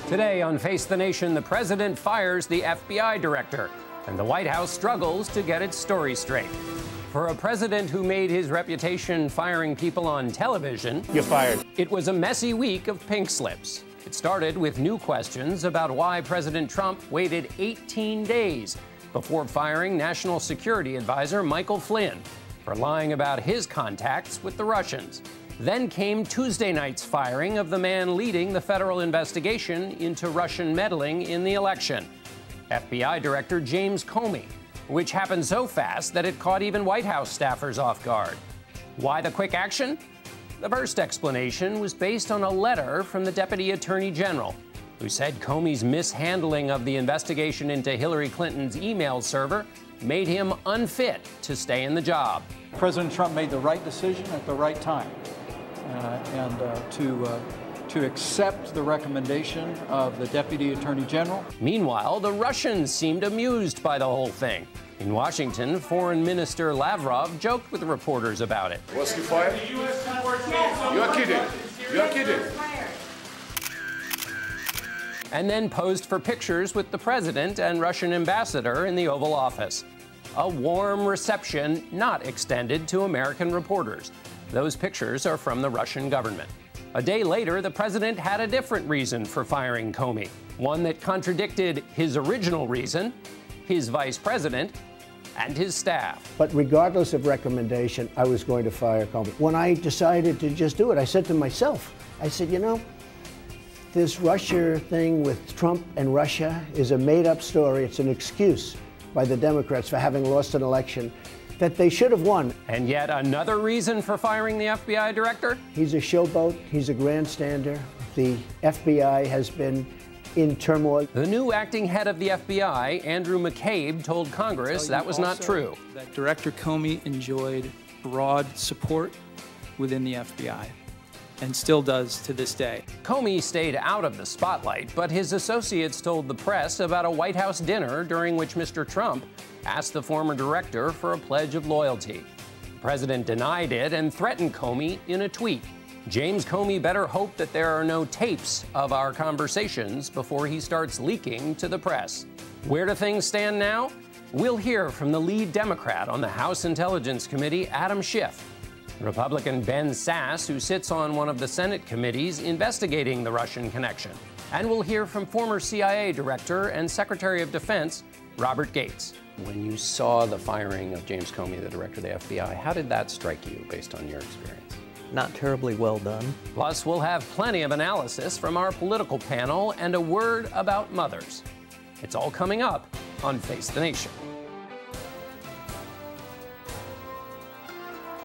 Today on Face the Nation, the president fires the FBI director, and the White House struggles to get its story straight. For a president who made his reputation firing people on television, you're fired. It was a messy week of pink slips. It started with new questions about why President Trump waited 18 days before firing National Security Advisor Michael Flynn for lying about his contacts with the Russians. Then came Tuesday night's firing of the man leading the federal investigation into Russian meddling in the election, FBI Director James Comey, which happened so fast that it caught even White House staffers off guard. Why the quick action? The first explanation was based on a letter from the Deputy Attorney General, who said Comey's mishandling of the investigation into Hillary Clinton's email server made him unfit to stay in the job. President Trump made the right decision at the right time, to accept the recommendation of the Deputy Attorney General. Meanwhile, the Russians seemed amused by the whole thing. In Washington, Foreign Minister Lavrov joked with reporters about it. Was he fired? You are kidding. You are kidding. And then posed for pictures with the president and Russian ambassador in the Oval Office. A warm reception not extended to American reporters. Those pictures are from the Russian government. A day later, the president had a different reason for firing Comey, one that contradicted his original reason, his vice president, and his staff. But regardless of recommendation, I was going to fire Comey. When I decided to just do it, I said to myself, I said, you know, this Russia thing with Trump and Russia is a made-up story. It's an excuse by the Democrats for having lost an election that they should have won. And yet another reason for firing the FBI director? He's a showboat. He's a grandstander. The FBI has been in turmoil. The new acting head of the FBI, Andrew McCabe, told Congress that was not true. That Director Comey enjoyed broad support within the FBI, and still does to this day. Comey stayed out of the spotlight, but his associates told the press about a White House dinner during which Mr. Trump asked the former director for a pledge of loyalty. The president denied it and threatened Comey in a tweet. James Comey better hope that there are no tapes of our conversations before he starts leaking to the press. Where do things stand now? We'll hear from the lead Democrat on the House Intelligence Committee, Adam Schiff, Republican Ben Sasse, who sits on one of the Senate committees investigating the Russian connection. And we'll hear from former CIA Director and Secretary of Defense, Robert Gates. When you saw the firing of James Comey, the director of the FBI, how did that strike you based on your experience? Not terribly well done. Plus, we'll have plenty of analysis from our political panel and a word about mothers. It's all coming up on Face the Nation.